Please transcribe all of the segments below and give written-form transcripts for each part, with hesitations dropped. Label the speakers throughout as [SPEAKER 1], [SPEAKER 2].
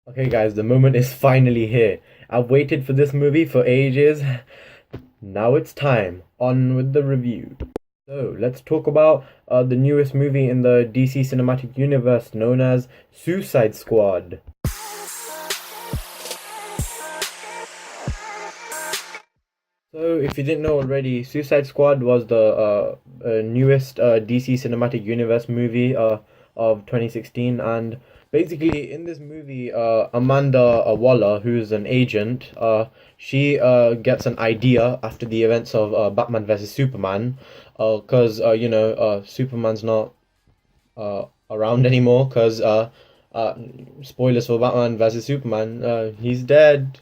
[SPEAKER 1] Okay, guys, the moment is finally here. I've waited for this movie for ages. Now it's time. On with the review. So, let's talk about the newest movie in the DC Cinematic Universe known as Suicide Squad. So, if you didn't know already, Suicide Squad was the newest DC Cinematic Universe movie of 2016, and basically in this movie, Amanda Waller, who's an agent, she gets an idea after the events of Batman vs Superman, because Superman's not around anymore, because uh, spoilers for Batman vs Superman, he's dead.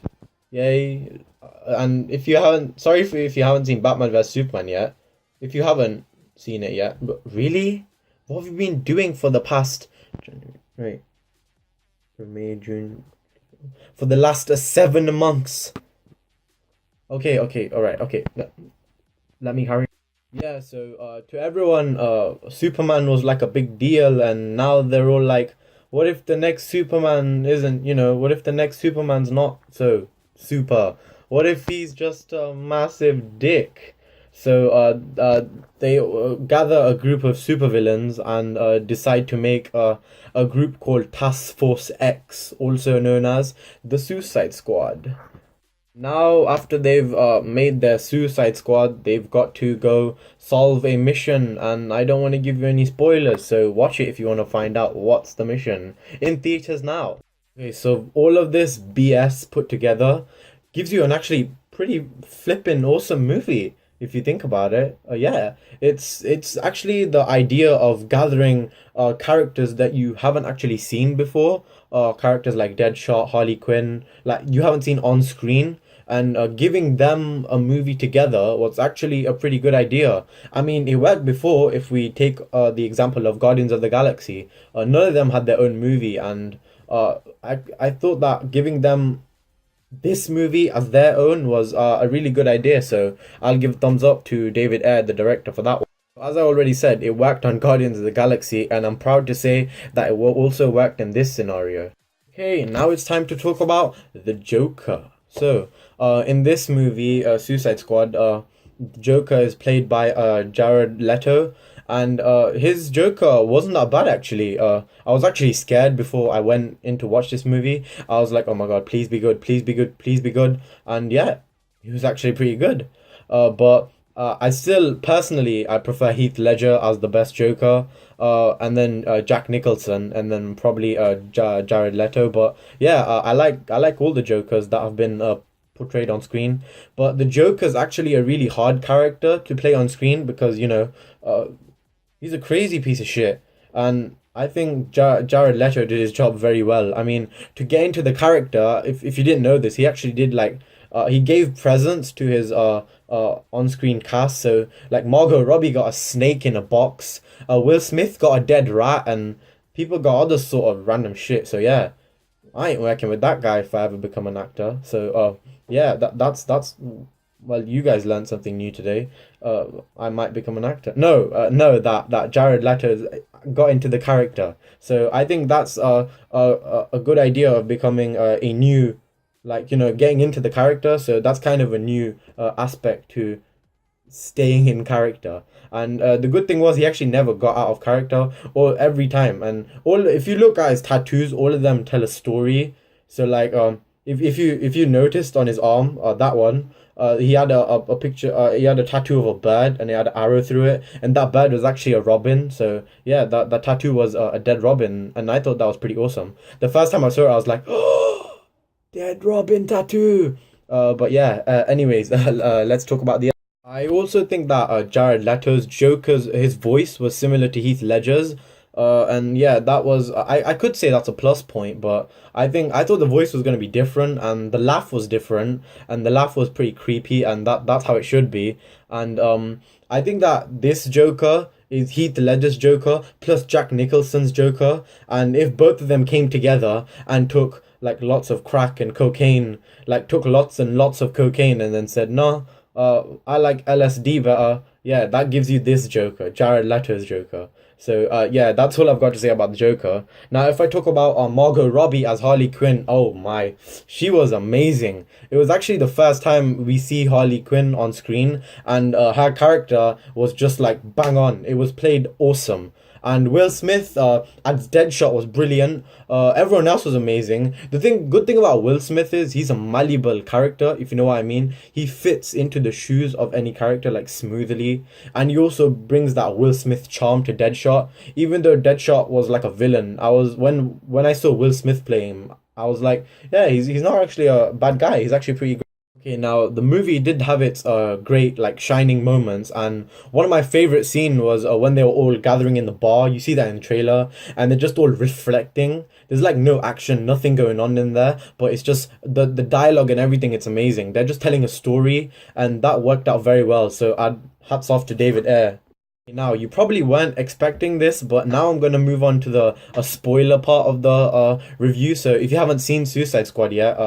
[SPEAKER 1] Yay. And if you haven't, sorry if you haven't seen Batman vs Superman yet. If you haven't seen it yet, but really, what have you been doing for the past, right, for May, June, for the last 7 months? Okay, all right, okay. Let me hurry. Yeah, so to everyone, Superman was like a big deal, and now they're all like, what if the next Superman isn't, what if the next Superman's not so super? What if he's just a massive dick? So they gather a group of supervillains and decide to make a group called Task Force X, also known as the Suicide Squad. Now, after they've made their Suicide Squad, they've got to go solve a mission, and I don't want to give you any spoilers, so watch it if you want to find out what's the mission. In theaters now. Okay, so all of this BS put together gives you an actually pretty flippin' awesome movie if you think about it. Yeah, it's actually the idea of gathering characters that you haven't actually seen before, characters like Deadshot, Harley Quinn, like you haven't seen on screen, and giving them a movie together was actually a pretty good idea. I mean, it worked before. If we take the example of Guardians of the Galaxy, none of them had their own movie, and I thought that giving them this movie as their own was a really good idea. So I'll give thumbs up to David Ayer, the director, for that one. As I already said, it worked on Guardians of the Galaxy, and I'm proud to say that it will also worked in this scenario. Okay, now it's time to talk about the Joker. So, in this movie, Suicide Squad, Joker is played by Jared Leto, and his Joker wasn't that bad actually. I was actually scared before I went in to watch this movie. I was like, oh my god, please be good, please be good, please be good, and yeah, he was actually pretty good. But I still personally I prefer Heath Ledger as the best Joker. And then Jack Nicholson, and then probably Jared Leto. But yeah, I like all the Jokers that have been portrayed on screen. But the Joker's actually a really hard character to play on screen because uh, he's a crazy piece of shit, and I think Jared Leto did his job very well. I mean, to get into the character, if you didn't know this, he actually did like he gave presents to his on-screen cast. So like Margot Robbie got a snake in a box, Will Smith got a dead rat, and people got other sort of random shit. So yeah, I ain't working with that guy if I ever become an actor. So yeah, that's well, you guys learned something new today. I might become an actor. No, that Jared Leto got into the character. So I think that's a good idea of becoming a new, like getting into the character. So that's kind of a new aspect to staying in character. And the good thing was he actually never got out of character or every time. And all if you look at his tattoos, all of them tell a story. So like if you noticed on his arm, that one, he had a picture. He had a tattoo of a bird, and he had an arrow through it, and that bird was actually a robin. So yeah, that tattoo was a dead robin, and I thought that was pretty awesome. The first time I saw it, I was like, oh, dead robin tattoo. But yeah. Anyways, let's talk about the. I also think that Jared Leto's Joker's his voice was similar to Heath Ledger's. And yeah, that was I could say that's a plus point, but I thought the voice was gonna be different, and the laugh was different, and the laugh was pretty creepy, and that's how it should be. And I think that this Joker is Heath Ledger's Joker plus Jack Nicholson's Joker, and if both of them came together and took like lots of crack and cocaine, like took lots and lots of cocaine, and then said, no, I like LSD better. Yeah, that gives you this Joker, Jared Leto's Joker. So yeah, that's all I've got to say about the Joker. Now, if I talk about Margot Robbie as Harley Quinn, oh my, she was amazing. It was actually the first time we see Harley Quinn on screen, and her character was just like bang on. It was played awesome. And Will Smith as Deadshot was brilliant. Everyone else was amazing. Good thing about Will Smith is he's a malleable character, if you know what I mean. He fits into the shoes of any character like smoothly, and he also brings that Will Smith charm to Deadshot. Even though Deadshot was like a villain, I was when I saw Will Smith play him, I was like, yeah, he's not actually a bad guy. He's actually pretty good. Okay, now the movie did have its great like shining moments, and one of my favorite scene was when they were all gathering in the bar. You see that in the trailer, and they're just all reflecting. There's like no action, nothing going on in there, but it's just the dialogue and everything. It's amazing. They're just telling a story, and that worked out very well. So hats off to David Ayer. Now, you probably weren't expecting this, but now I'm going to move on to the a spoiler part of the review. So if you haven't seen Suicide Squad yet,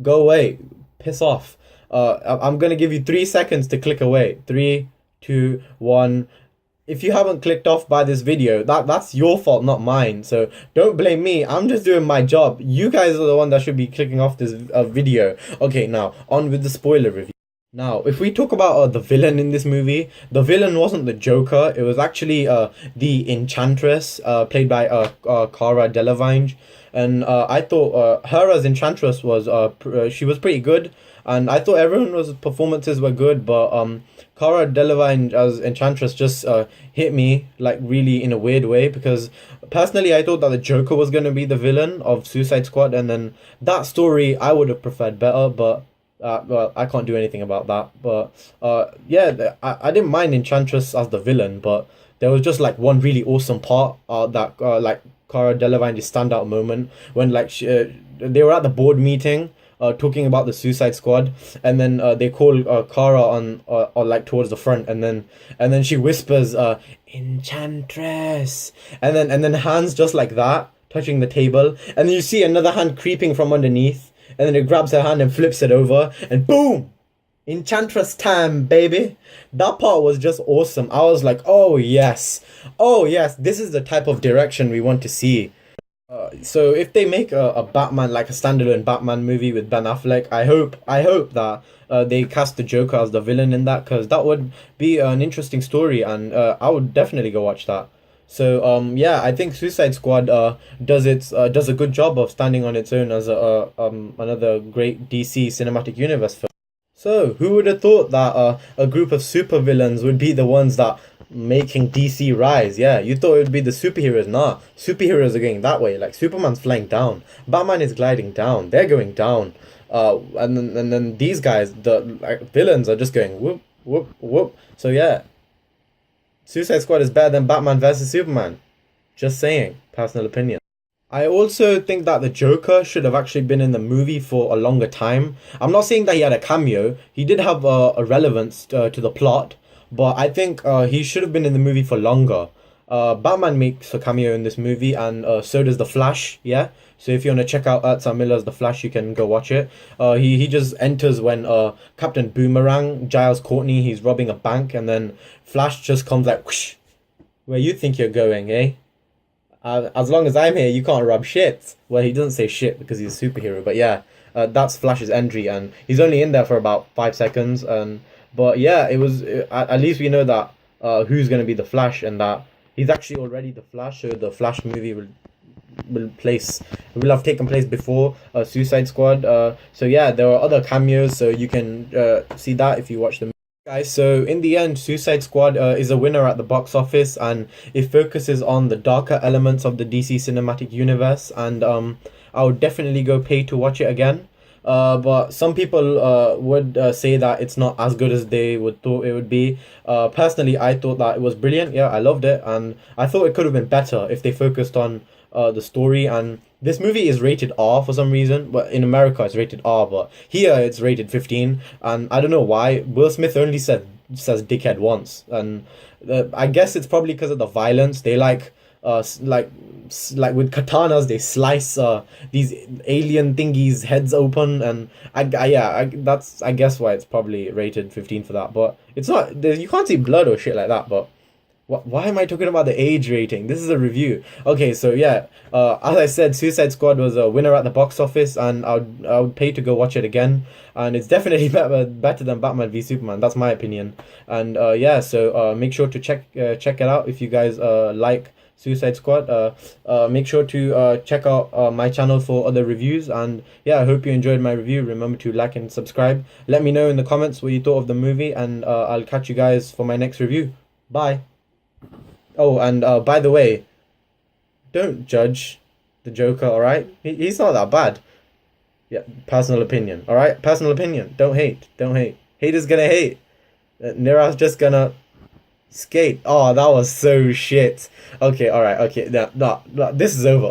[SPEAKER 1] go away, piss off. I'm going to give you 3 seconds to click away. Three, two, one. If you haven't clicked off by this video, that's your fault, not mine. So don't blame me. I'm just doing my job. You guys are the one that should be clicking off this video. Okay, now on with the spoiler review. Now, if we talk about the villain in this movie, the villain wasn't the Joker. It was actually the Enchantress, played by Cara Delevingne. And I thought her as Enchantress was she was pretty good, and I thought everyone's performances were good. But Cara Delevingne as Enchantress just hit me like really in a weird way, because personally I thought that the Joker was gonna be the villain of Suicide Squad, and then that story I would have preferred better, but. Well, I can't do anything about that, but yeah, I didn't mind Enchantress as the villain, but there was just like one really awesome part that like Cara Delevingne's standout moment when like they were at the board meeting talking about the Suicide Squad, and then they call Cara on like towards the front, and then she whispers Enchantress, and then hands just like that touching the table, and then you see another hand creeping from underneath, and then it grabs her hand and flips it over, and boom! Enchantress time, baby! That part was just awesome. I was like, oh yes, this is the type of direction we want to see. So if they make a Batman, like a standalone Batman movie with Ben Affleck, I hope that they cast the Joker as the villain in that, because that would be an interesting story, and I would definitely go watch that. So yeah, I think Suicide Squad does a good job of standing on its own as another great DC Cinematic Universe film. So who would have thought that a group of supervillains would be the ones that making DC rise? Yeah, you thought it would be the superheroes. Nah, superheroes are going that way. Like Superman's flying down, Batman is gliding down. They're going down. And then these guys, the like, villains, are just going whoop whoop whoop. So yeah. Suicide Squad is better than Batman versus Superman. Just saying, personal opinion. I also think that the Joker should have actually been in the movie for a longer time. I'm not saying that he had a cameo. He did have a relevance to the plot, but I think he should have been in the movie for longer. Batman makes a cameo in this movie, and so does the Flash. Yeah. So if you want to check out Ezra Miller's The Flash, you can go watch it. He just enters when Captain Boomerang, Giles Courtney, he's robbing a bank, and then Flash just comes like, whoosh, where you think you're going, eh? As long as I'm here, you can't rob shit. Well, he doesn't say shit because he's a superhero, but yeah, that's Flash's entry, and he's only in there for about 5 seconds. But yeah, it was at least we know that who's gonna be the Flash, and that he's actually already the Flash. So the Flash movie will have taken place before Suicide Squad. So yeah, there are other cameos, so you can see that if you watch the movie. Guys, so in the end, Suicide Squad is a winner at the box office, and it focuses on the darker elements of the DC Cinematic Universe, and I would definitely go pay to watch it again. But some people would say that it's not as good as they would thought it would be. Personally, I thought that it was brilliant. Yeah, I loved it, and I thought it could have been better if they focused on the story. And this movie is rated R for some reason, but in America it's rated R, but here it's rated 15, and I don't know why. Will Smith only says dickhead once, and I guess it's probably because of the violence. They like like with katanas they slice these alien thingies heads open, and that's I guess why it's probably rated 15 for that. But it's not, you can't see blood or shit like that. But why am I talking about the age rating? This is a review. Okay, so yeah, as I said, Suicide Squad was a winner at the box office, and I would pay to go watch it again. And it's definitely better than Batman v Superman. That's my opinion. And yeah, so make sure to check it out if you guys like Suicide Squad. Make sure to check out my channel for other reviews. And yeah, I hope you enjoyed my review. Remember to like and subscribe. Let me know in the comments what you thought of the movie, and I'll catch you guys for my next review. Bye. Oh, and by the way, don't judge the Joker, alright? He's not that bad. Yeah, personal opinion, alright? Personal opinion. Don't hate. Don't hate. Haters gonna hate. Nira's just gonna skate. Oh, that was so shit. Okay, alright, okay. No, this is over.